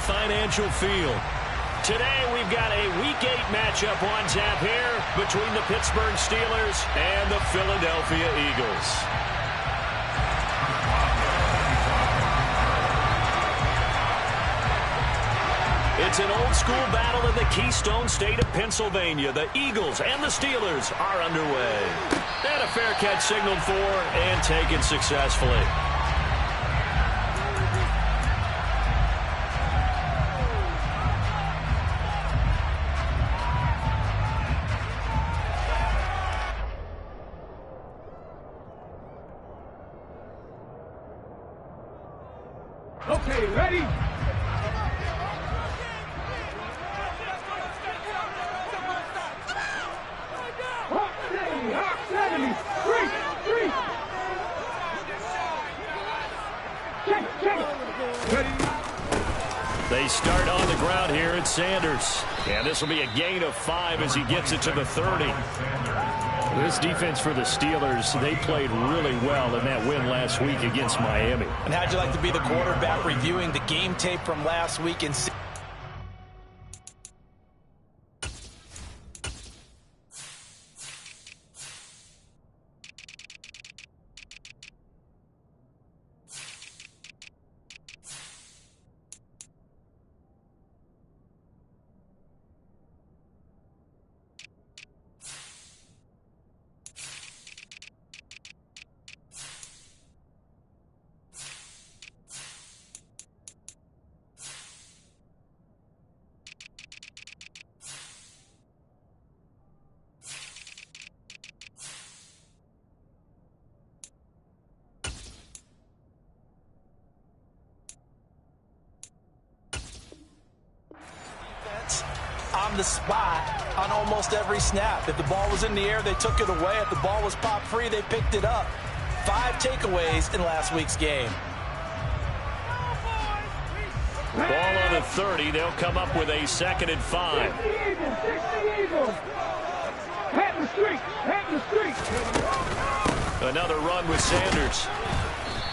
Financial Field. Today we've got a Week 8 matchup on tap here between the Pittsburgh Steelers and the Philadelphia Eagles. It's an old-school battle in the Keystone State of Pennsylvania. The Eagles and the Steelers are underway. And a fair catch signaled for and taken successfully. Okay, ready? They start on the ground here at Sanders. And this will be a gain of 5 as he gets it to the 30. This defense for the Steelers, they played really well in that win last week against Miami. And how'd you like to be the quarterback reviewing the game tape from last week and see? On the spot on almost every snap. If the ball was in the air, they took it away. If the ball was pop free, they picked it up. 5 takeaways in last week's game. Ball on the 30. They'll come up with a 2nd and 5. Another run with Sanders.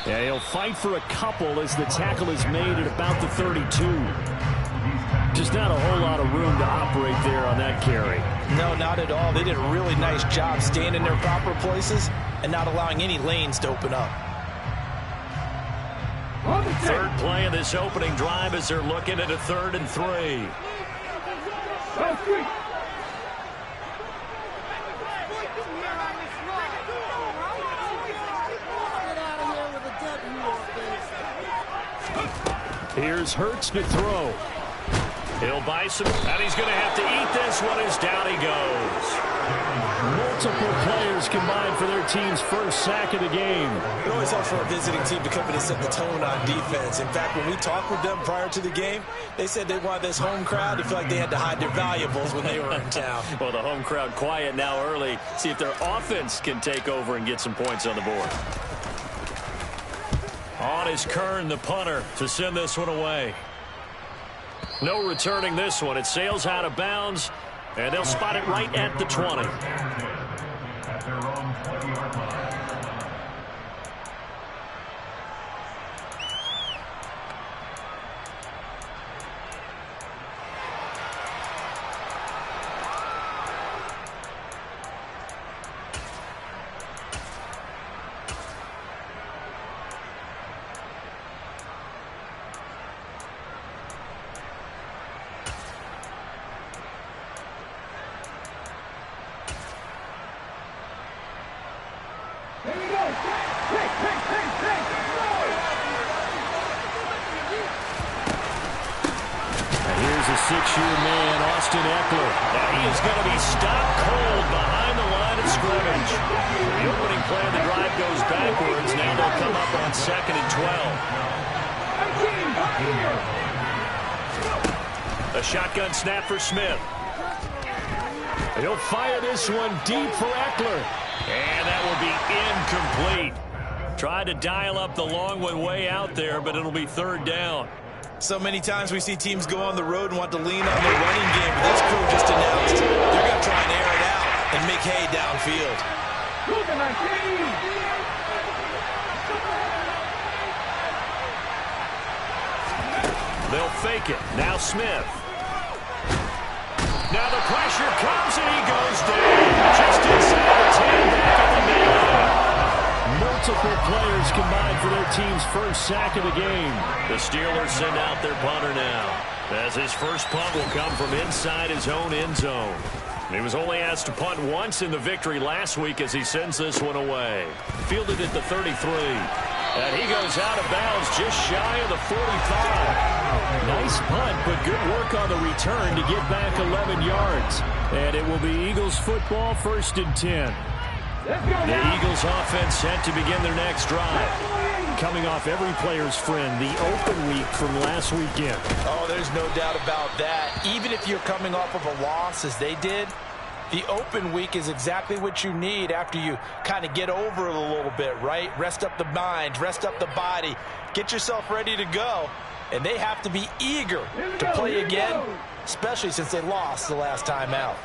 Yeah, he'll fight for a couple as the tackle is made at about the 32. Just not a whole lot of room to operate there on that carry. No, not at all. They did a really nice job staying in their proper places and not allowing any lanes to open up. Third play of this opening drive as they're looking at a 3rd and 3. Here's Hurts to throw. He'll buy some, and he's going to have to eat this one as down he goes. Multiple players combined for their team's first sack of the game. It always helps for a visiting team to come in and set the tone on defense. In fact, when we talked with them prior to the game, they said they wanted this home crowd to feel like they had to hide their valuables when they were in town. Well, the home crowd quiet now early. See if their offense can take over and get some points on the board. On is Kern, the punter, to send this one away. No returning this one. It sails out of bounds, and they'll spot it right at the 20. Six-year man, Austin Eckler. Now he is going to be stopped cold behind the line of scrimmage. The opening play of the drive goes backwards. Now they'll come up on 2nd and 12. A shotgun snap for Smith. He'll fire this one deep for Eckler. And that will be incomplete. Tried to dial up the long one way out there, but it'll be 3rd down. So many times we see teams go on the road and want to lean on their running game. But this crew just announced they're going to try and air it out and make hay downfield. They'll fake it. Now Smith. Now the pressure comes, and he goes down. Just inside the 10, back at the midline. Multiple players combined for their team's first sack of the game. The Steelers send out their punter now, as his first punt will come from inside his own end zone. He was only asked to punt once in the victory last week as he sends this one away. Fielded at the 33. And he goes out of bounds just shy of the 45. Nice punt, but good work on the return to get back 11 yards. And it will be Eagles football, 1st and 10. The Eagles offense set to begin their next drive. Coming off every player's friend, the open week from last weekend. Oh, there's no doubt about that. Even if you're coming off of a loss as they did, the open week is exactly what you need after you kind of get over it a little bit, right? Rest up the mind, rest up the body, get yourself ready to go. And they have to be eager to play again, especially since they lost the last time out.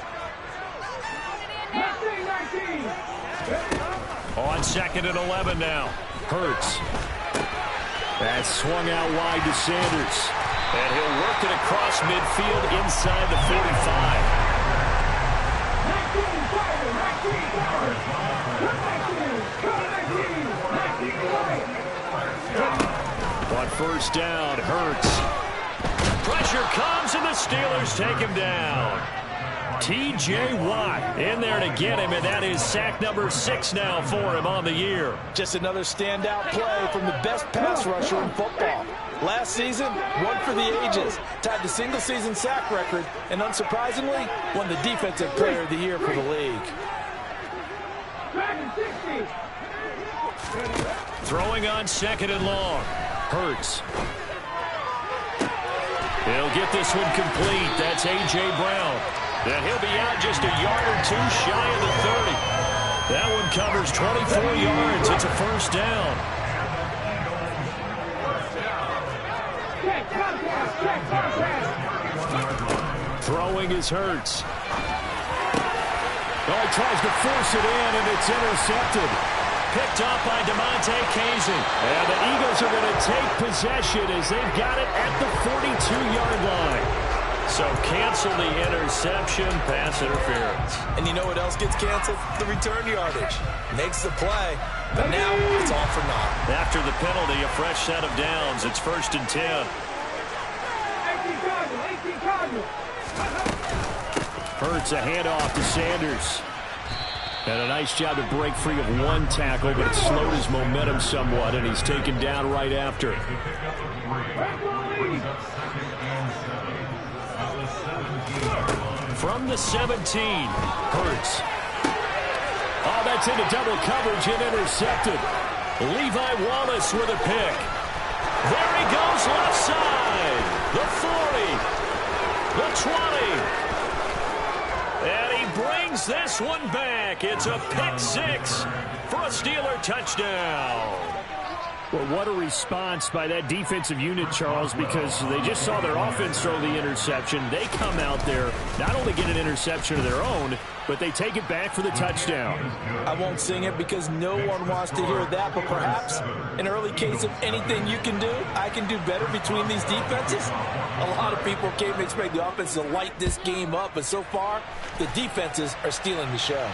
On 2nd and 11 now. Hurts. That's swung out wide to Sanders. And he'll work it across midfield inside the 45. On 1st down, Hurts. Pressure comes, and the Steelers take him down. T.J. Watt in there to get him, and that is sack number 6 now for him on the year. Just another standout play from the best pass rusher in football. Last season, one for the ages, tied the single-season sack record, and unsurprisingly, won the Defensive Player of the Year for the league. Throwing on 2nd and long. Hurts. He'll get this one complete. That's A.J. Brown. And he'll be out just a yard or two shy of the 30. That one covers 24 yards. It's a 1st down. Throwing is Hurts. Oh, he tries to force it in, and it's intercepted. Picked off by DeMonte Casey. And the Eagles are going to take possession as they've got it at the 42-yard line. So cancel the interception, pass interference. And you know what else gets canceled? The return yardage. Makes the play, but now it's all for naught. After the penalty, a fresh set of downs. It's 1st and 10. Hurts a handoff to Sanders. And a nice job to break free of one tackle, but it slowed his momentum somewhat, and he's taken down right after. From the 17, Hurts. Oh, that's into double coverage and intercepted. Levi Wallace with a pick. There he goes left side. The 40. The 20. And he brings this one back. It's a pick 6 for a Steeler touchdown. Well, what a response by that defensive unit, Charles, because they just saw their offense throw the interception. They come out there, not only get an interception of their own, but they take it back for the touchdown. I won't sing it because no one wants to hear that, but perhaps an early case of anything you can do, I can do better between these defenses. A lot of people came to expect the offense to light this game up, but so far, the defenses are stealing the show.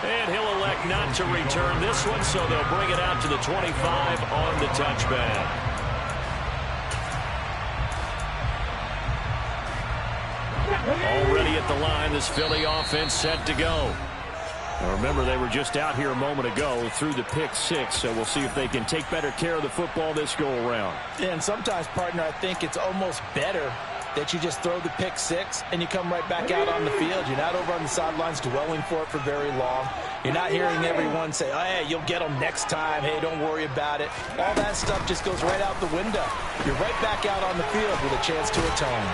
And he'll elect not to return this one, so they'll bring it out to the 25 on the touchback. Already at the line, this Philly offense set to go. Now remember, they were just out here a moment ago through the pick 6, so we'll see if they can take better care of the football this go-around. And sometimes, partner, I think it's almost better that you just throw the pick 6 and you come right back out on the field. You're not over on the sidelines dwelling for it for very long. You're not hearing everyone say, oh, hey, you'll get them next time. Hey, don't worry about it. All that stuff just goes right out the window. You're right back out on the field with a chance to atone.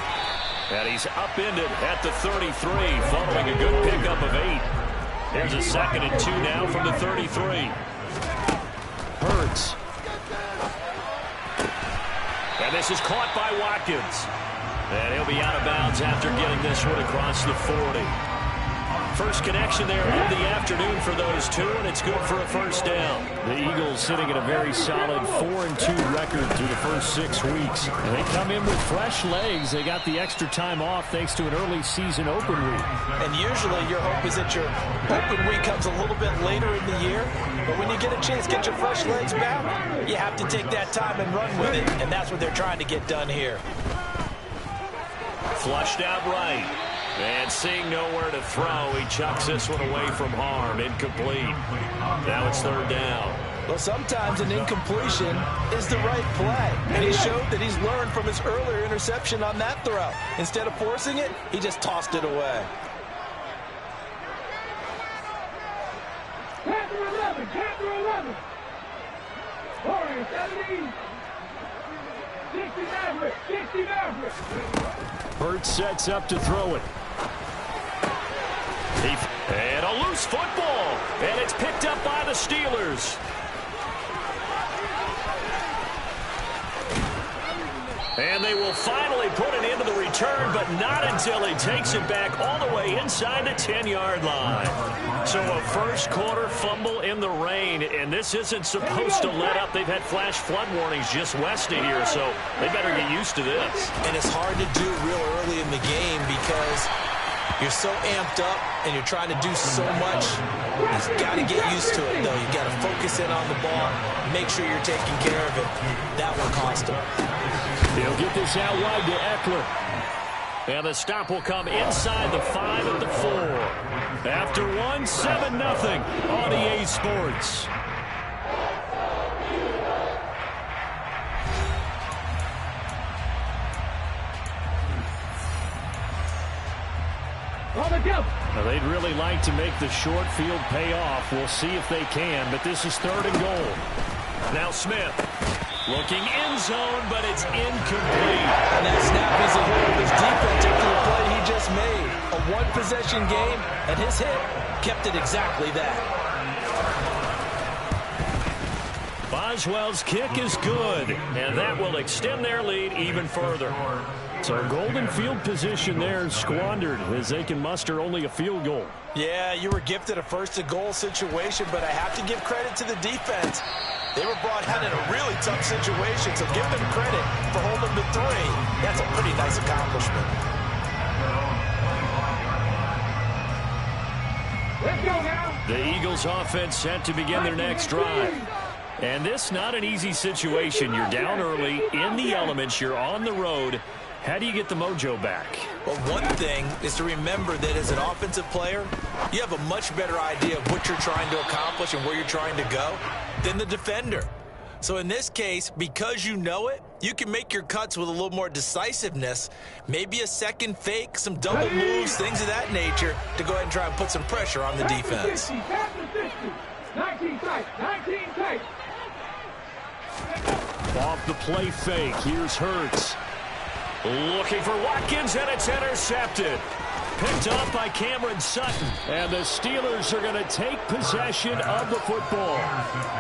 And he's upended at the 33 following a good pickup of 8. Here's a 2nd and 2 now from the 33. Hurts. And this is caught by Watkins. And he'll be out of bounds after getting this one across the 40. First connection there of the afternoon for those two, and it's good for a first down. The Eagles sitting at a very solid 4-2 record through the first 6 weeks. And they come in with fresh legs. They got the extra time off thanks to an early season open week. And usually your hope is that your open week comes a little bit later in the year. But when you get a chance to get your fresh legs back, you have to take that time and run with it. And that's what they're trying to get done here. Flushed out right. And seeing nowhere to throw, he chucks this one away from harm. Incomplete. Now it's third down. Well, sometimes an incompletion is the right play. And he showed that he's learned from his earlier interception on that throw. Instead of forcing it, he just tossed it away. Chapter 11. 40, 70. 60 Maverick. 60 Maverick. Hurts sets up to throw it. And a loose football. And it's picked up by the Steelers. And they will finally put it into the return, but not until he takes it back all the way inside the 10-yard line. So a first quarter fumble in the rain, and this isn't supposed to let up. They've had flash flood warnings just west of here, so they better get used to this. And it's hard to do real early in the game because you're so amped up and you're trying to do so much. You've got to get used to it, though. You've got to focus in on the ball, make sure you're taking care of it. That will cost him. They'll get this out wide to Eckler. And the stop will come inside the 5 at the 4. After one, 7-0 on EA Sports. Now, they'd really like to make the short field pay off. We'll see if they can, but this is 3rd and goal. Now Smith. Looking end zone, but it's incomplete. And that snap is a hold of his defense after the play he just made. A one-possession game, and his hit kept it exactly that. Boswell's kick is good, and that will extend their lead even further. So golden field position there squandered as they can muster only a field goal. Yeah, you were gifted a first-and-goal situation, but I have to give credit to the defense. They were brought out in a really tough situation, so give them credit for holding the 3. That's a pretty nice accomplishment. Let's go now. The Eagles offense set to begin their next drive. And this not an easy situation. You're down early, in the elements, you're on the road. How do you get the mojo back? Well, one thing is to remember that as an offensive player, you have a much better idea of what you're trying to accomplish and where you're trying to go than the defender. So in this case, because you know it, you can make your cuts with a little more decisiveness, maybe a second fake, some double moves, things of that nature, to go ahead and try and put some pressure on the defense. 19 tight, 19 tight. Off the play fake, here's Hurts. Looking for Watkins, and it's intercepted. Picked up by Cameron Sutton. And the Steelers are going to take possession of the football.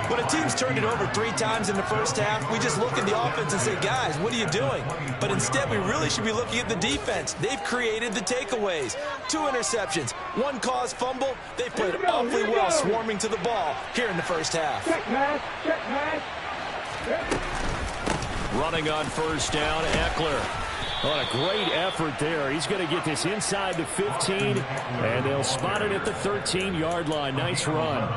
When a team's turned it over 3 times in the first half, we just look at the offense and say, guys, what are you doing? But instead, we really should be looking at the defense. They've created the takeaways. 2 interceptions, 1 caused fumble. They played awfully well swarming to the ball here in the first half. Check pass, check pass. Running on first down, Eckler. What a great effort there. He's going to get this inside the 15, and they'll spot it at the 13-yard line. Nice run.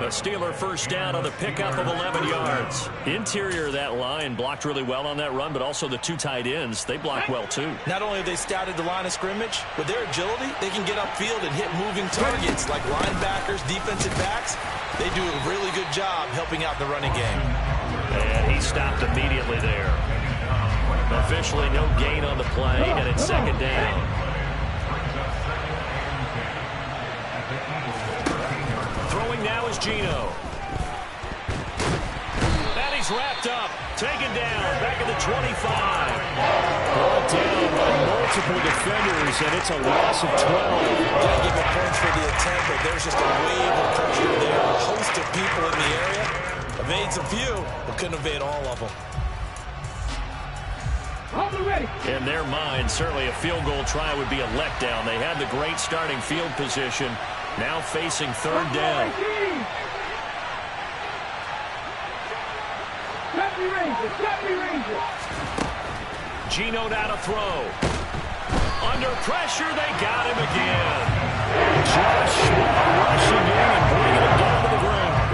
The Steeler first down on the pickup of 11 yards. Interior of that line blocked really well on that run, but also the 2 tight ends, they blocked well too. Not only have they scouted the line of scrimmage, with their agility, they can get upfield and hit moving targets like linebackers, defensive backs. They do a really good job helping out the running game. And he stopped immediately there. Officially no gain on the play, and it's 2nd down. Throwing now is Geno. And he's wrapped up. Taken down. Back at the 25. Brought down by multiple defenders, and it's a loss of 12. Gotta give him points for the attempt, but there's just a wave of pressure there. A host of people in the area. Evades a few, but couldn't evade all of them. In their mind, certainly a field goal try would be a letdown. They had the great starting field position, now facing third down. Geno now to throw. Under pressure, they got him again. Josh rushing in and bringing him down to the ground.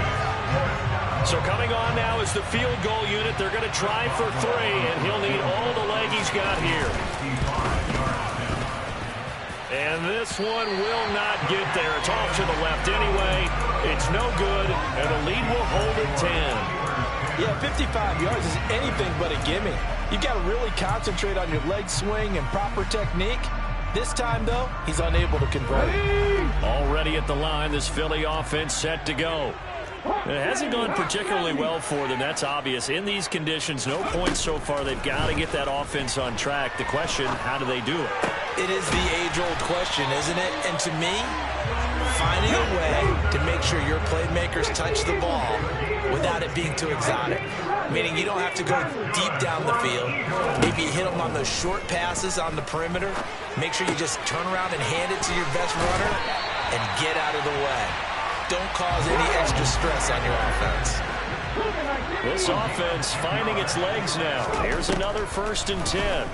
So coming on now is the field goal unit. They're going to try for 3, and he'll need all the leg he's got here. And this one will not get there. It's off to the left anyway. It's no good, and the lead will hold at 10. Yeah, 55 yards is anything but a gimme. You've got to really concentrate on your leg swing and proper technique. This time, though, he's unable to convert. Already at the line, this Philly offense set to go. It hasn't gone particularly well for them. That's obvious. In these conditions, no points so far. They've got to get that offense on track. The question, how do they do it? It is the age-old question, isn't it? And to me, finding a way to make sure your playmakers touch the ball without it being too exotic. Meaning you don't have to go deep down the field. Maybe you hit them on those short passes on the perimeter. Make sure you just turn around and hand it to your best runner and get out of the way. Don't cause any extra stress on your offense. This offense finding its legs now. Here's another 1st and 10.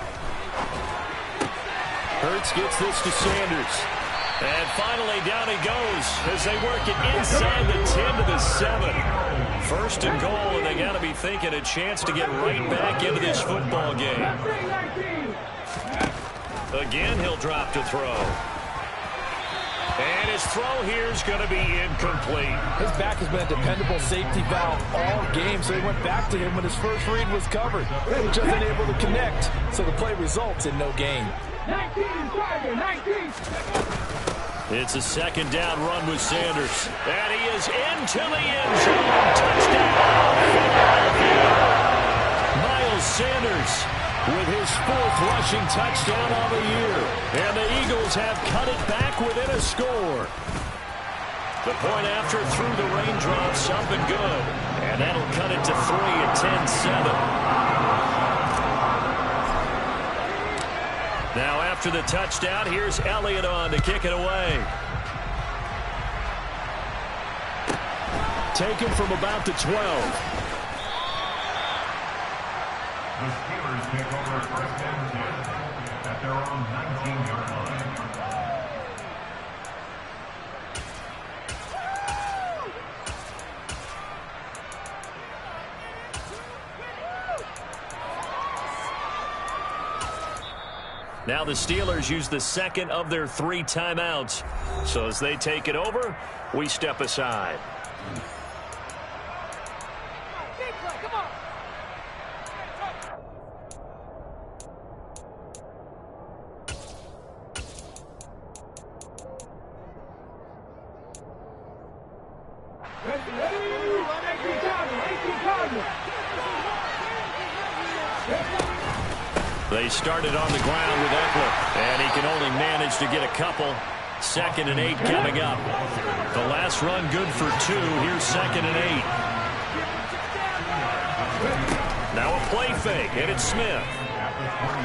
Hurts gets this to Sanders. And finally down he goes as they work it inside the 10 to the 7. 1st and goal, and they got to be thinking a chance to get right back into this football game. Again, he'll drop to throw. And his throw here is going to be incomplete. His back has been a dependable safety valve all game, so he went back to him when his first read was covered. Just unable to connect, so the play results in no gain. 19, 19. It's a 2nd down run with Sanders. And he is into the end zone. Touchdown, Philadelphia. Miles Sanders with his 4th rushing touchdown on the year. And the Eagles have cut it back within a score. The point after through the raindrops, up and good. And that'll cut it to 3 at 10-7. Now after the touchdown, here's Elliott on to kick it away. Taken from about the 12. The Steelers take over 1st and 10 at their own 19-yard line. Now the Steelers use the 2nd of their 3 timeouts. So as they take it over, we step aside. They started on the ground with Eckler, and he can only manage to get a couple. 2nd and 8 coming up. The last run good for 2. Here's 2nd and 8. Now a play fake, and it's Smith.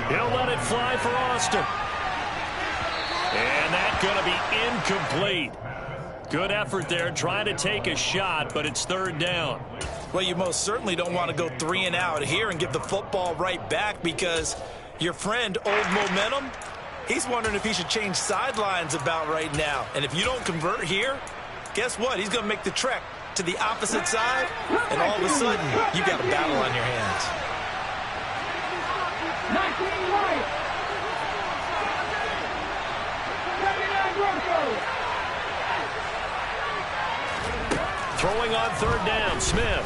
He'll let it fly for Austin. And that's going to be incomplete. Good effort there, trying to take a shot, but it's 3rd down. Well, you most certainly don't want to go 3 and out here and give the football right back, because your friend, Old Momentum, he's wondering if he should change sidelines about right now. And if you don't convert here, guess what? He's going to make the trek to the opposite side, and all of a sudden, you've got a battle on your hands. 19 right. 79 Broncos. Throwing on 3rd down, Smith.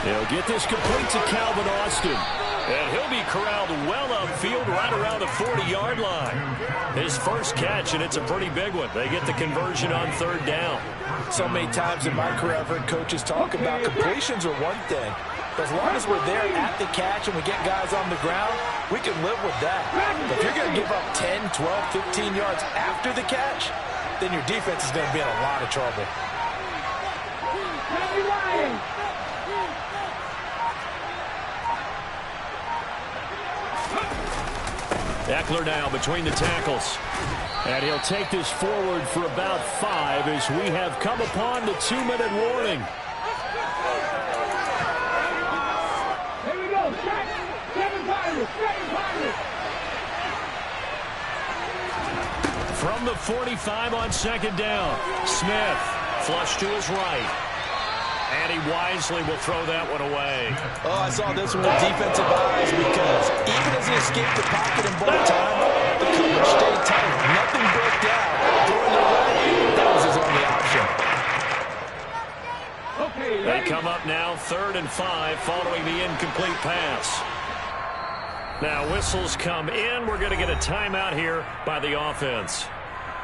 He'll get this complete to Calvin Austin. And he'll be corralled well upfield right around the 40-yard line. His first catch, and it's a pretty big one. They get the conversion on 3rd down. So many times in my career I've heard coaches talk about completions are one thing. But as long as we're there at the catch and we get guys on the ground, we can live with that. But if you're going to give up 10, 12, 15 yards after the catch, then your defense is going to be in a lot of trouble. Eckler now between the tackles. And he'll take this forward for about 5 as we have come upon the 2-minute warning. Here we go. Seven Pirates. From the 45 on second down. Smith flush to his right. And he wisely will throw that one away. Oh, I saw this one with defensive eyes because even as he escaped the pocket in ball time, the coverage stayed tight. Nothing broke down. Throwing it away, that was his only option. They come up now 3rd and 5 following the incomplete pass. Now whistles come in. We're going to get a timeout here by the offense.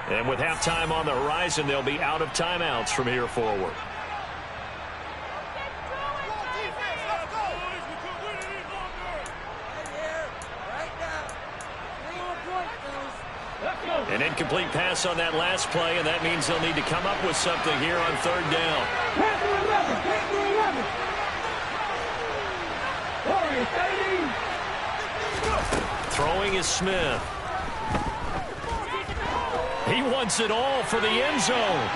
And with halftime on the horizon, they'll be out of timeouts from here forward. An incomplete pass on that last play, and that means they'll need to come up with something here on 3rd down. Throwing is Smith. He wants it all for the end zone.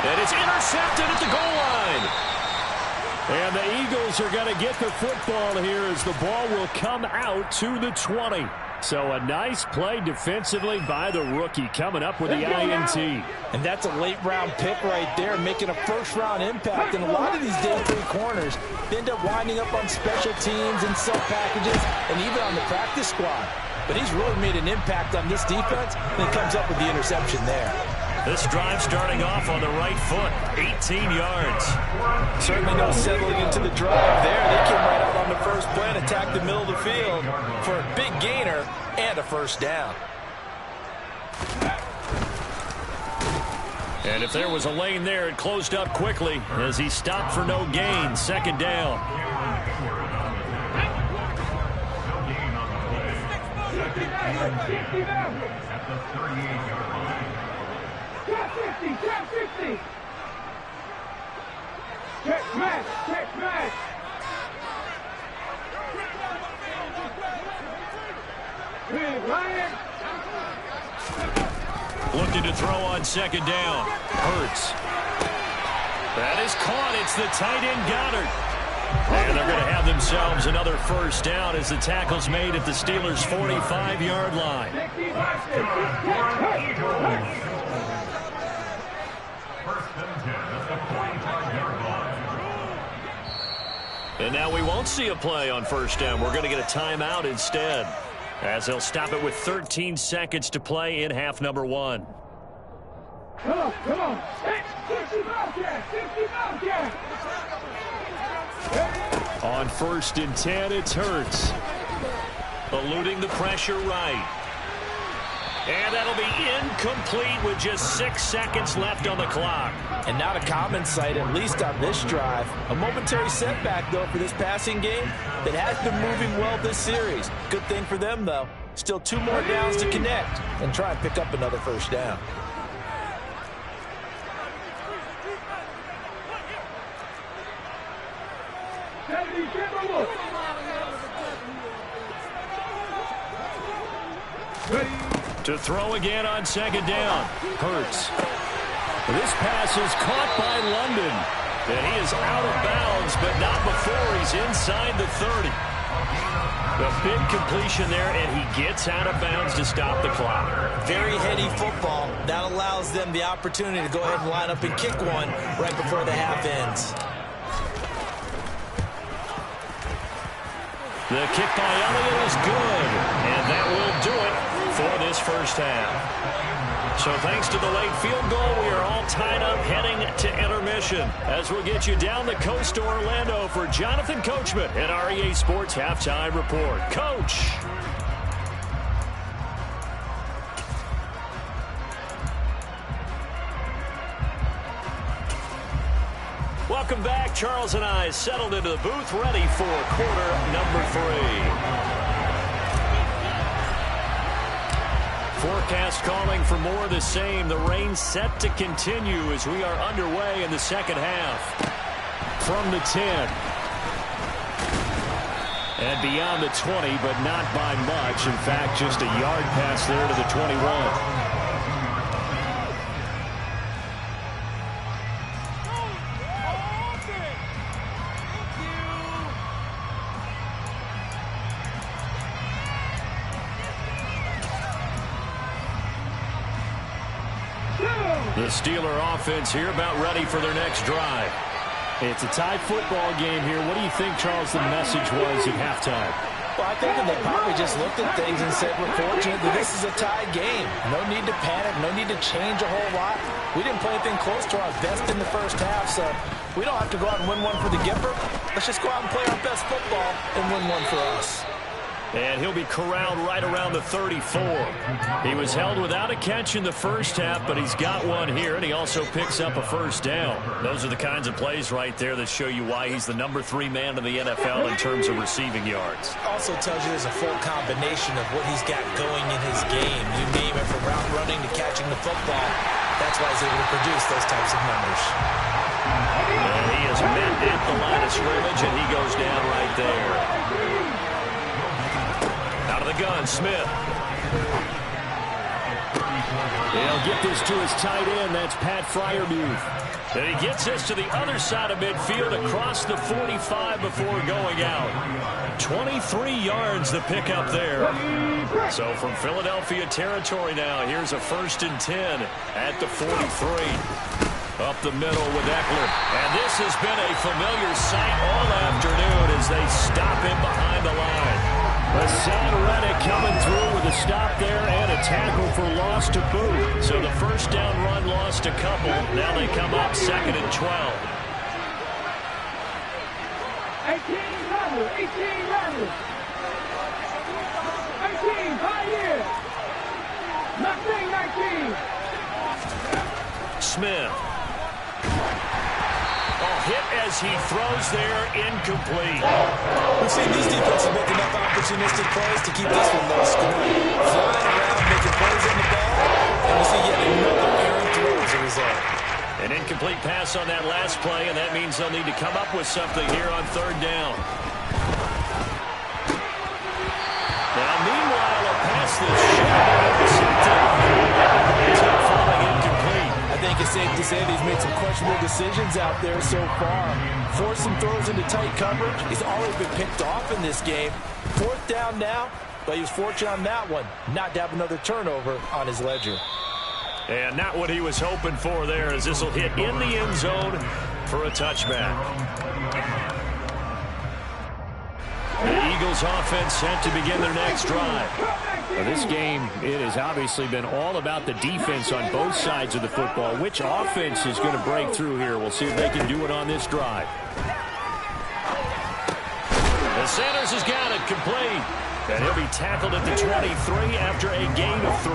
And it's intercepted at the goal line. And the Eagles are going to get the football here as the ball will come out to the 20. So a nice play defensively by the rookie coming up with the INT. And that's a late-round pick right there, making a first-round impact. And a lot of these day 3 corners end up winding up on special teams and sub packages and even on the practice squad. But he's really made an impact on this defense, and he comes up with the interception there. This drive starting off on the right foot, 18 yards. Certainly no settling into the drive there. They came right out on the first play and attacked the middle of the field for a big gainer and a first down. And if there was a lane there, it closed up quickly as he stopped for no gain. 2nd down. At the 38-yard line. Check 50. Check match. Looking to throw on 2nd down. Hurts. That is caught. It's the tight end Goddard. And they're going to have themselves another first down as the tackle's made at the Steelers' 45-yard line. And now we won't see a play on first down. We're going to get a timeout instead, as they'll stop it with 13 seconds to play in half number 1. Come on. 60 Bobcat. On 1st and 10, it's Hurts. Eluding the pressure right. And that'll be incomplete with just 6 seconds left on the clock. And not a common sight, at least on this drive. A momentary setback, though, for this passing game that has been moving well this series. Good thing for them, though. Still 2 more downs to connect and try and pick up another first down. To throw again on 2nd down. Hurts. This pass is caught by London. And he is out of bounds, but not before he's inside the 30. A big completion there, and he gets out of bounds to stop the clock. Very heady football. That allows them the opportunity to go ahead and line up and kick one right before the half ends. The kick by Elliott is good, and that will do it for this first half. So thanks to the late field goal, we are all tied up heading to intermission as we'll get you down the coast to Orlando for Jonathan Coachman at our EA Sports Halftime Report. Coach. Welcome back. Charles and I settled into the booth, ready for quarter number 3. Forecast calling for more of the same. The rain set to continue as we are underway in the second half. From the 10. And beyond the 20, but not by much. In fact, just a yard pass there to the 21. The Steeler offense here about ready for their next drive. It's a tied football game here. What do you think, Charles, the message was at halftime? Well, I think that they probably just looked at things and said, we're fortunate that this is a tied game. No need to panic. No need to change a whole lot. We didn't play anything close to our best in the first half, so we don't have to go out and win one for the Gipper. Let's just go out and play our best football and win one for us. And he'll be corralled right around the 34. He was held without a catch in the first half, but he's got one here, and he also picks up a first down. Those are the kinds of plays right there that show you why he's the number 3 man in the NFL in terms of receiving yards. Also tells you there's a full combination of what he's got going in his game. You name it, from route running to catching the football. That's why he's able to produce those types of numbers. And he is met at the line of scrimmage, and he goes down right there. Out of the gun, Smith. He'll get this to his tight end. That's Pat Freiermuth. And he gets this to the other side of midfield across the 45 before going out. 23 yards the pickup there. So from Philadelphia territory now, here's a 1st and 10 at the 43. Up the middle with Eckler. And this has been a familiar sight all afternoon as they stop him behind the line. Hassan Reddick coming through with a stop there and a tackle for loss to boot. So the first down run lost a couple. Now they come up 2nd and 12. 18 runners, 18 runners. 18, 5 years. 19. Smith. Hit as he throws there, incomplete. We've seen these defenses make enough opportunistic plays to keep this one low scoring. Flying around, making plays on the ball, and we see yet another errant throw as a result. An incomplete pass on that last play, and that means they'll need to come up with something here on 3rd down. Now, meanwhile, a pass that's shot intercepted. Falling incomplete. I think it's safe to say that he's made some questionable decisions out there so far. Forced some throws into tight coverage. He's already been picked off in this game. 4th down now, but he was fortunate on that one not to have another turnover on his ledger. And not what he was hoping for there, as this will hit in the end zone for a touchback. The Eagles offense set to begin their next drive. Well, this game, it has obviously been all about the defense on both sides of the football. Which offense is going to break through here? We'll see if they can do it on this drive. The Sanders has got it complete. And he'll be tackled at the 23 after a gain of 3.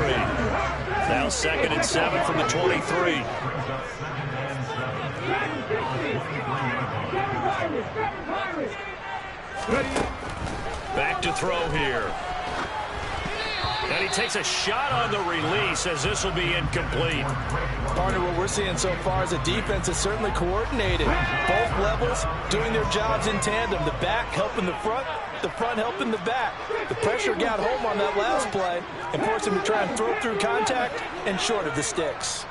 Now 2nd and 7 from the 23. Back to throw here. And he takes a shot on the release as this will be incomplete. Partner, what we're seeing so far is a defense is certainly coordinated. Both levels doing their jobs in tandem. The back helping the front helping the back. The pressure got home on that last play and forced him to try and throw through contact and short of the sticks.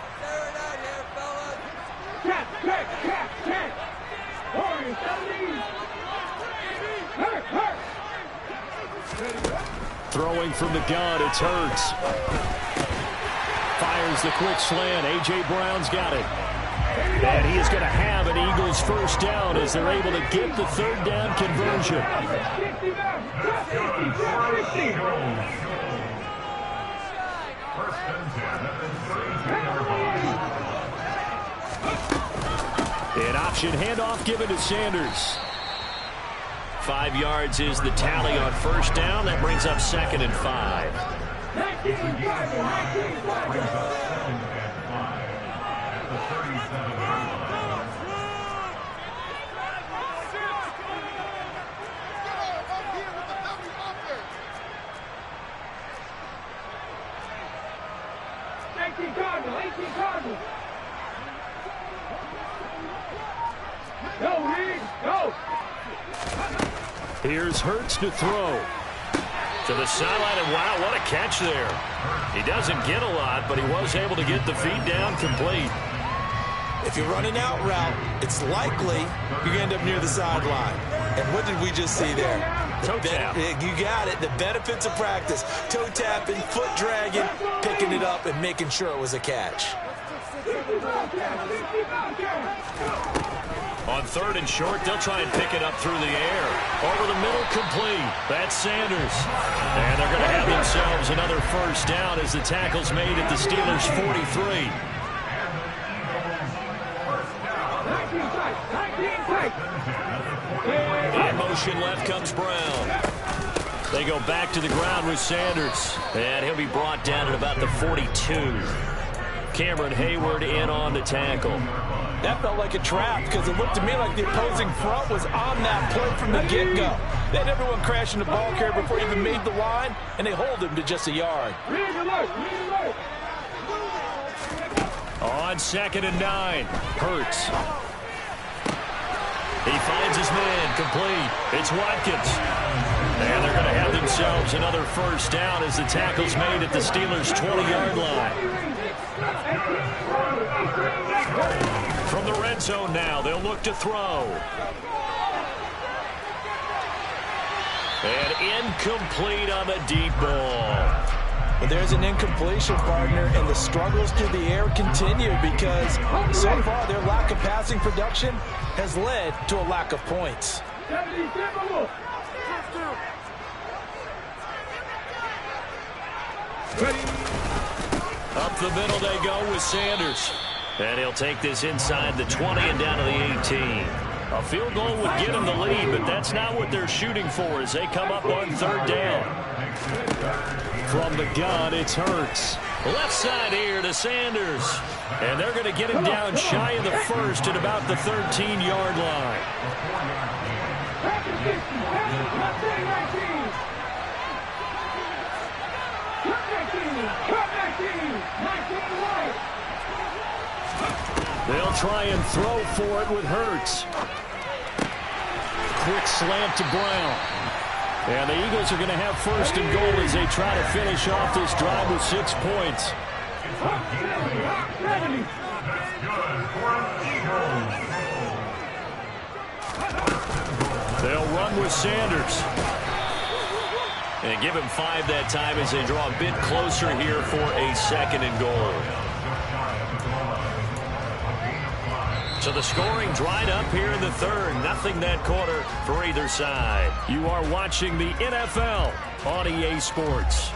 Throwing from the gun, it's Hurts. Fires the quick slant. A.J. Brown's got it. And he is going to have an Eagles first down as they're able to get the 3rd down conversion. An option handoff given to Sanders. 5 yards is the tally on first down. That brings up 2nd and 5. Here's Hurts to throw. To the sideline, and wow, what a catch there. He doesn't get a lot, but he was able to get the feed down complete. If you're running out route, it's likely you're going to end up near the sideline. And what did we just see there? Toe tap. You got it. The benefits of practice. Toe tapping, foot dragging, picking it up, and making sure it was a catch. On 3rd and short, they'll try and pick it up through the air. Over the middle, complete. That's Sanders. And they're going to have themselves another first down as the tackle's made at the Steelers' 43. In motion left comes Brown. They go back to the ground with Sanders. And he'll be brought down at about the 42. Cameron Hayward in on the tackle. That felt like a trap because it looked to me like the opposing front was on that play from the get-go. They had everyone crashing the ball carrier before he even made the line, and they hold him to just a yard. On 2nd and 9, Hurts. He finds his man, complete. It's Watkins. And they're going to have themselves another first down as the tackle's made at the Steelers' 20-yard line. From the red zone now, they'll look to throw. And incomplete on the deep ball. But there's an incompletion, partner, and the struggles through the air continue because so far their lack of passing production has led to a lack of points. Up the middle they go with Sanders. And he'll take this inside the 20 and down to the 18. A field goal would get him the lead, but that's not what they're shooting for as they come up on 3rd down. From the gun, it's Hurts. Left side here to Sanders. And they're going to get him down shy of the first at about the 13-yard line. They'll try and throw for it with Hurts. Quick slant to Brown. And the Eagles are going to have 1st and goal as they try to finish off this drive with 6 points. They'll run with Sanders. And give him 5 that time as they draw a bit closer here for a 2nd and goal. So the scoring dried up here in the 3rd. Nothing that quarter for either side. You are watching the NFL on EA Sports.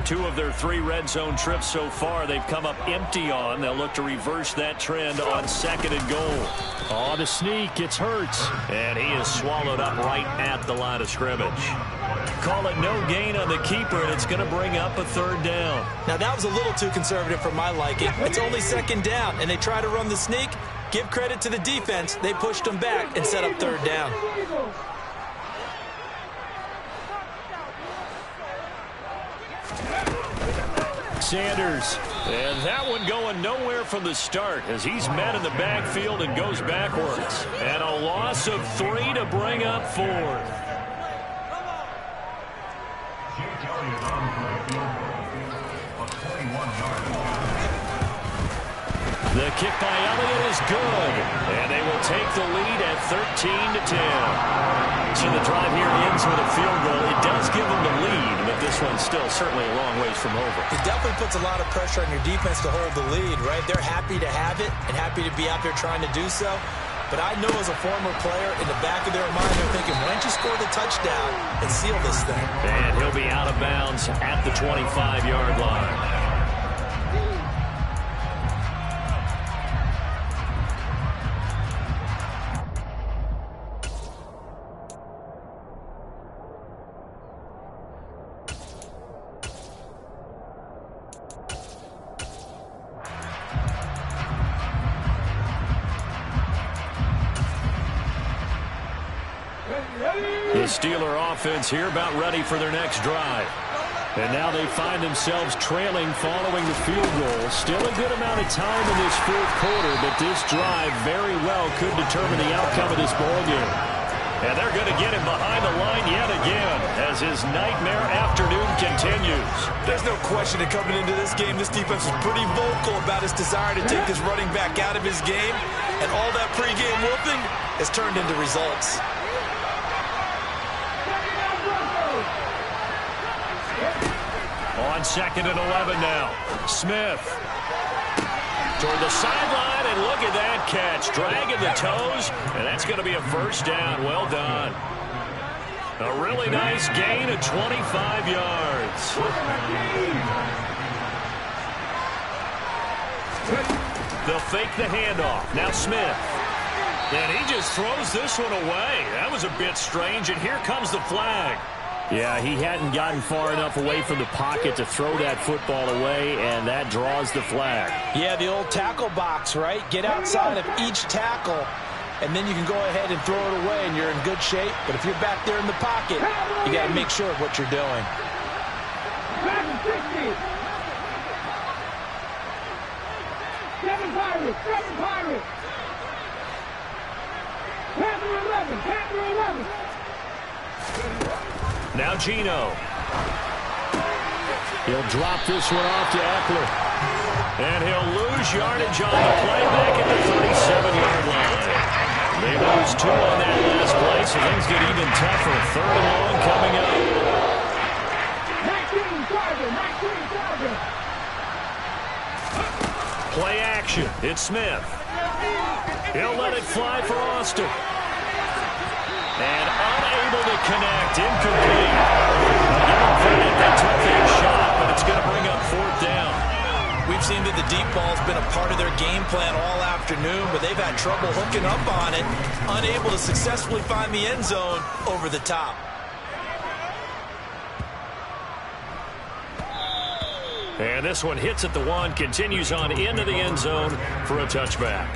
Two of their 3 red zone trips so far they've come up empty on. They'll look to reverse that trend on 2nd and goal. On the sneak, it's Hurts. And he is swallowed up right at the line of scrimmage. Call it no gain on the keeper, and it's going to bring up a 3rd down. Now, that was a little too conservative for my liking. It's only 2nd down, and they try to run the sneak. Give credit to the defense. They pushed them back and set up 3rd down. Sanders, and that one going nowhere from the start as he's met in the backfield and goes backwards. And a loss of 3 to bring up 4th. The kick by Elliott is good, and they will take the lead at 13-10. So the drive here ends with a field goal. It does give them the lead, but this one's still certainly a long ways from over. It definitely puts a lot of pressure on your defense to hold the lead, right? They're happy to have it and happy to be out there trying to do so. But I know as a former player, in the back of their mind, they're thinking, why don't you score the touchdown and seal this thing? And he'll be out of bounds at the 25-yard line. The Steeler offense here about ready for their next drive. And now they find themselves trailing following the field goal. Still a good amount of time in this fourth quarter, but this drive very well could determine the outcome of this ballgame. And they're going to get him behind the line yet again as his nightmare afternoon continues. There's no question that coming into this game, this defense was pretty vocal about its desire to take this running back out of his game. And all that pregame whooping has turned into results. On 2nd and 11 now. Smith toward the sideline, and look at that catch. Dragging the toes, and that's going to be a first down. Well done. A really nice gain of 25 yards. They'll fake the handoff. Now Smith. And he just throws this one away. That was a bit strange, and here comes the flag. Yeah, he hadn't gotten far enough away from the pocket to throw that football away, and that draws the flag. Yeah, the old tackle box, right? Get outside of each tackle, and then you can go ahead and throw it away, and you're in good shape. But if you're back there in the pocket, you got to make sure of what you're doing. 7 Pirates, 7 Pirates. Panther 11, Panther 11. Now Gino. He'll drop this one off to Eckler. And he'll lose yardage on the play back at the 37-yard line. They lose 2 on that last play, so things get even tougher. 3rd and long coming up. 19 Charger, 19 Charger. Play action. It's Smith. He'll let it fly for Austin. And unable to connect. Incomplete. I'll give him credit. That took a shot, but it's going to bring up 4th down. We've seen that the deep ball's been a part of their game plan all afternoon, but they've had trouble hooking up on it, unable to successfully find the end zone over the top. And this one hits at the 1, continues on into the end zone for a touchback.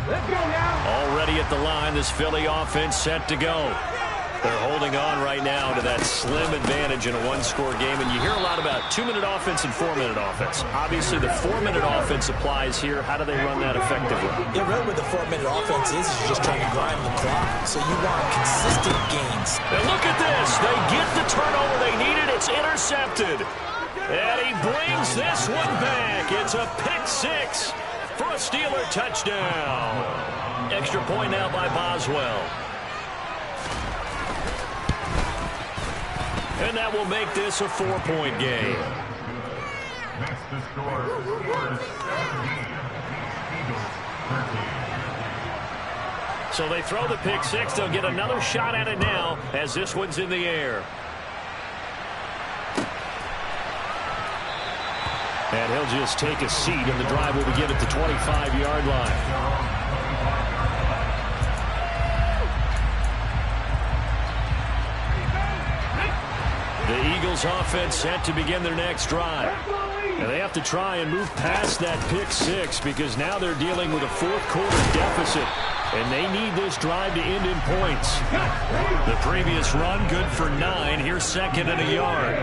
Let's go now. Already at the line, this Philly offense set to go. They're holding on right now to that slim advantage in a 1-score game. And you hear a lot about 2-minute offense and 4-minute offense. Obviously, the 4-minute offense applies here. How do they run that effectively? Yeah, really what the 4-minute offense is you're just trying to grind the clock. So you want consistent gains. And look at this. They get the turnover they needed. It's intercepted. And he brings this one back. It's a pick 6 for a Steeler touchdown. Extra point now by Boswell. And that will make this a 4-point game. Next to score, Steelers 17, Eagles 13. So they throw the pick 6. They'll get another shot at it now as this one's in the air. And he'll just take a seat, and the drive will begin at the 25-yard line. The Eagles offense set to begin their next drive. And they have to try and move past that pick 6 because now they're dealing with a 4th quarter deficit. And they need this drive to end in points. The previous run good for 9. Here's 2nd and a yard.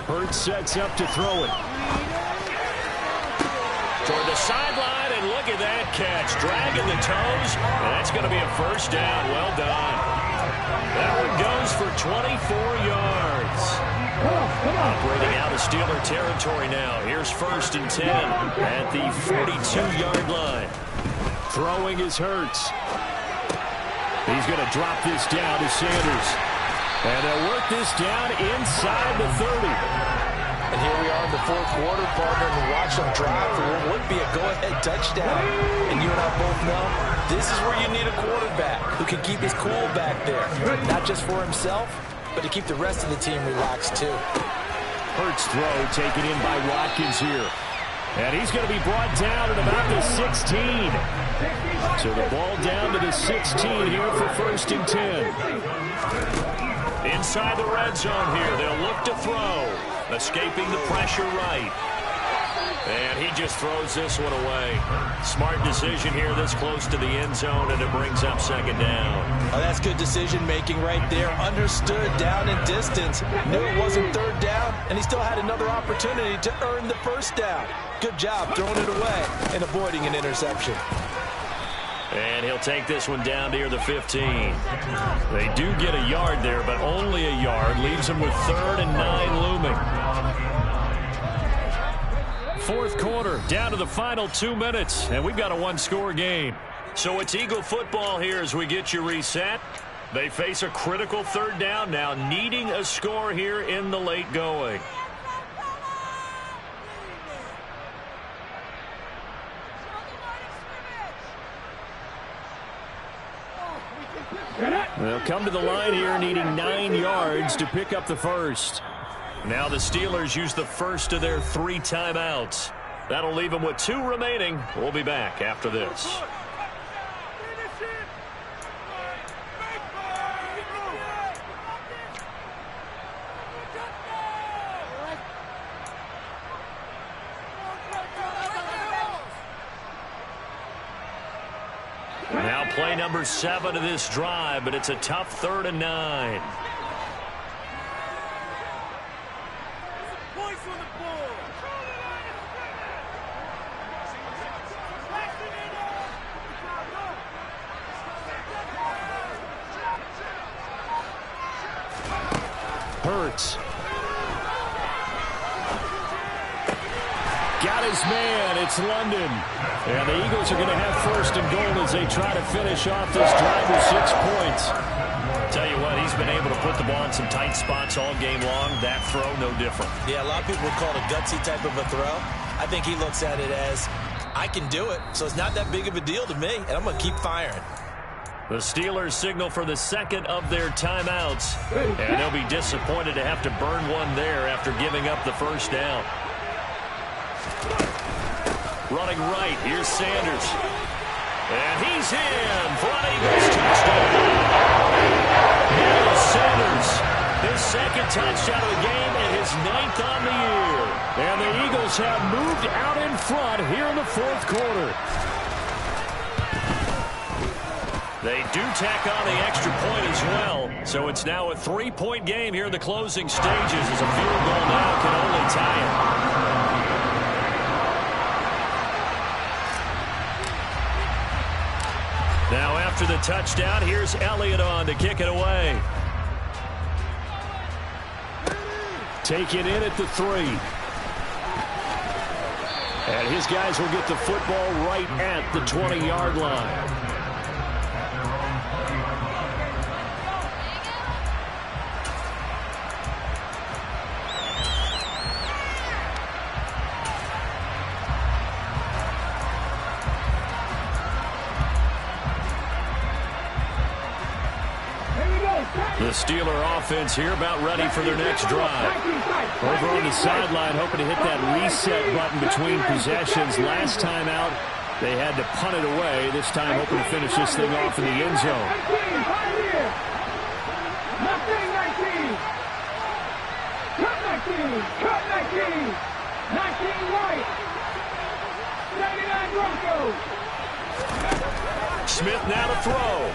Hurts sets up to throw it. Toward the sideline, and look at that catch. Dragging the toes, and that's going to be a first down. Well done. That one goes for 24 yards. Operating out of Steeler territory now. Here's 1st and 10 at the 42-yard line. Throwing is Hurts. He's going to drop this down to Sanders. And they'll work this down inside the 30. And here we are in the 4th quarter, partner, and watch them drive for what would be a go-ahead touchdown. And you and I both know this is where you need a quarterback who can keep his cool back there. Not just for himself, but to keep the rest of the team relaxed too. Hurts throw taken in by Watkins here. And he's going to be brought down at about the 16. So the ball down to the 16 here for 1st and 10. Inside the red zone here, they'll look to throw. Escaping the pressure right. And he just throws this one away. Smart decision here this close to the end zone, and it brings up second down. Oh, that's good decision-making right there. Understood down and distance. Knew it wasn't third down, and he still had another opportunity to earn the first down. Good job throwing it away and avoiding an interception. And he'll take this one down near the 15. They do get a yard there, but only a yard. Leaves them with 3rd and 9 looming. Fourth quarter, down to the final 2 minutes, and we've got a one-score game. So it's Eagle football here as we get you reset. They face a critical third down now, needing a score here in the late going. They'll come to the line here needing 9 yards to pick up the first. Now the Steelers use the first of their 3 timeouts. That'll leave them with 2 remaining. We'll be back after this. Now play number 7 of this drive, but it's a tough 3rd and 9. Hurts. Got his man. It's London. And the Eagles are going to have 1st and goal as they try to finish off this drive with 6 points. Tell you what, he's been able to put the ball in some tight spots all game long. That throw, no different. Yeah, a lot of people would call it a gutsy type of a throw. I think he looks at it as, I can do it, so it's not that big of a deal to me, and I'm going to keep firing. The Steelers signal for the second of their timeouts, and they'll be disappointed to have to burn one there after giving up the first down. Running right, here's Sanders. And he's in for an Eagles touchdown. Here's Sanders, his 2nd touchdown of the game and his 9th on the year. And the Eagles have moved out in front here in the 4th quarter. They do tack on the extra point as well. So it's now a 3-point game here in the closing stages as a field goal now can only tie it. Now after the touchdown, here's Elliott on to kick it away. Take it in at the 3. And his guys will get the football right at the 20-yard line. The Steeler offense here about ready for their next drive. Over on the sideline, hoping to hit that reset button between possessions. Last time out, they had to punt it away. This time, hoping to finish this thing off in the end zone. 19 right. 99 Broncos. Smith now to throw.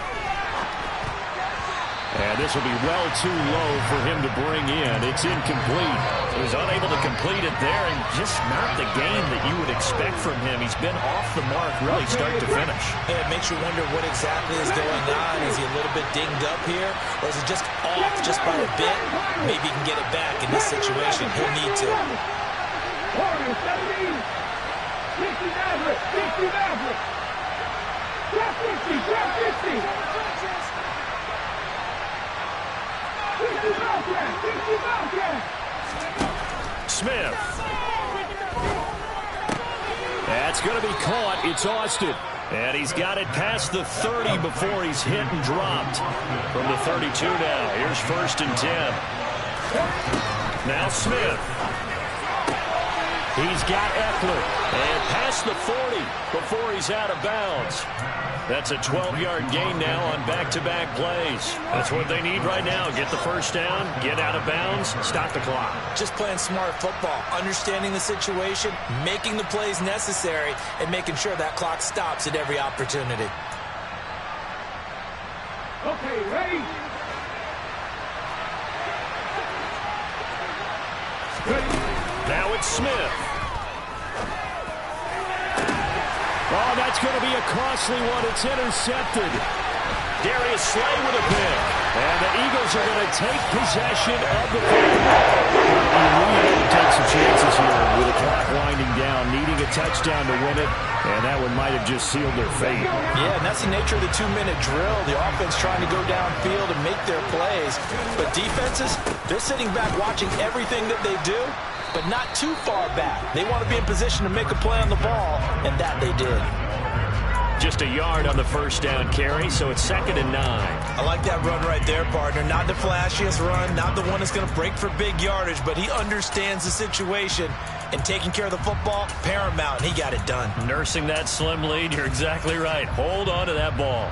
And this will be well too low for him to bring in. It's incomplete. He was unable to complete it there, and just not the game that you would expect from him. He's been off the mark really start to finish. Yeah, it makes you wonder what exactly is going on. Is he a little bit dinged up here, or is it just off just by a bit? Maybe he can get it back in this situation. He'll need to. 50. Smith. That's going to be caught. It's Austin. And he's got it past the 30 before he's hit and dropped. From the 32 now. Here's 1st and 10. Now Smith. He's got Eckler. And past the 40 before he's out of bounds. That's a 12-yard gain now on back-to-back plays. That's what they need right now. Get the first down, get out of bounds, stop the clock. Just playing smart football, understanding the situation, making the plays necessary, and making sure that clock stops at every opportunity. Okay, ready? Now it's Smith. Oh, that's going to be a costly one. It's intercepted. Darius Slay with a pick. And the Eagles are going to take possession of the football. You really have to take some chances here with the clock winding down, needing a touchdown to win it, and that one might have just sealed their fate. Yeah, and that's the nature of the 2-minute drill. The offense trying to go downfield and make their plays. But defenses, they're sitting back watching everything that they do, but not too far back. They want to be in position to make a play on the ball, and that they did. Just a yard on the first down carry, so it's 2nd and 9. I like that run right there, partner. Not the flashiest run, not the one that's going to break for big yardage, but he understands the situation, and taking care of the football, paramount, and he got it done. Nursing that slim lead, you're exactly right. Hold on to that ball.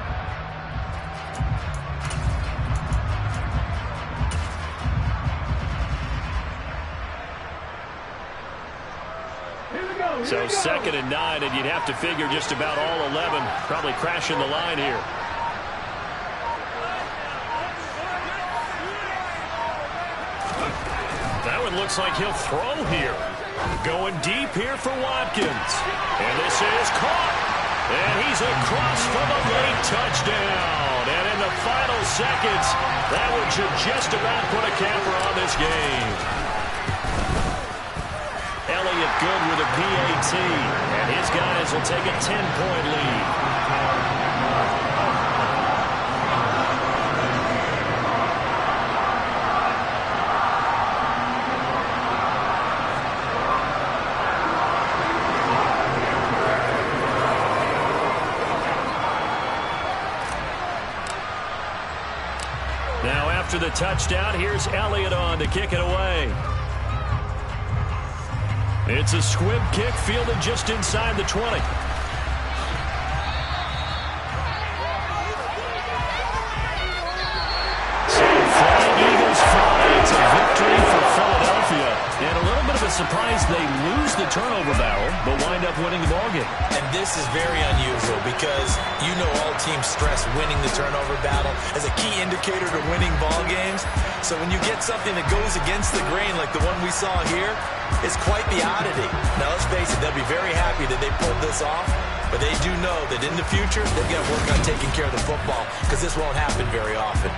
So 2nd and 9, and you'd have to figure just about all 11 probably crashing the line here. That one looks like he'll throw here. Going deep here for Watkins. And this is caught. And he's across for the late touchdown. And in the final seconds, that one should just about put a capper on this game. Elliott good with a PAT, and his guys will take a 10-point lead. Now after the touchdown, here's Elliott on to kick it away. It's a squib kick fielded just inside the 20. So flying Eagles fly. It's a victory for Philadelphia. And a little bit of a surprise they lose the turnover battle, but wind up winning the ballgame. And this is very unusual because you know all teams stress winning the turnover battle as a key indicator to winning ball games. So when you get something that goes against the grain like the one we saw here, it's quite the oddity. Now, let's face it, they'll be very happy that they pulled this off, but they do know that in the future, they've got to work on taking care of the football because this won't happen very often.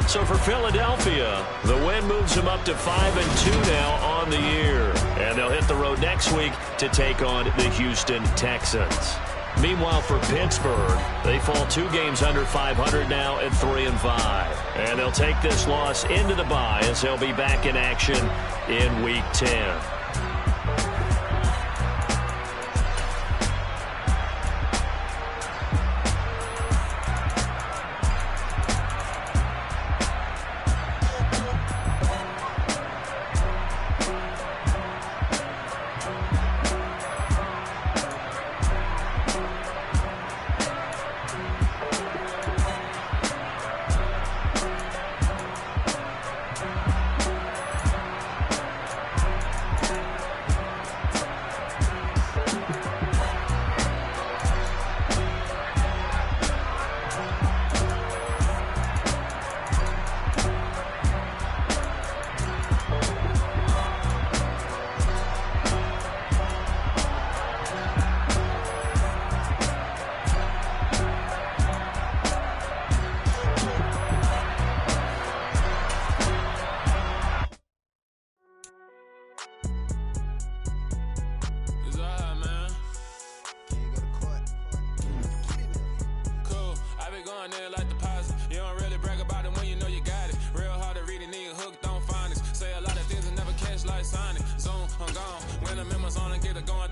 So for Philadelphia, the win moves them up to 5-2 now on the year. And they'll hit the road next week to take on the Houston Texans. Meanwhile, for Pittsburgh, they fall 2 games under 500 now at 3-5. And they'll take this loss into the bye as they'll be back in action in Week 10. Sign it, zone, I'm gone. When the memos on and get it going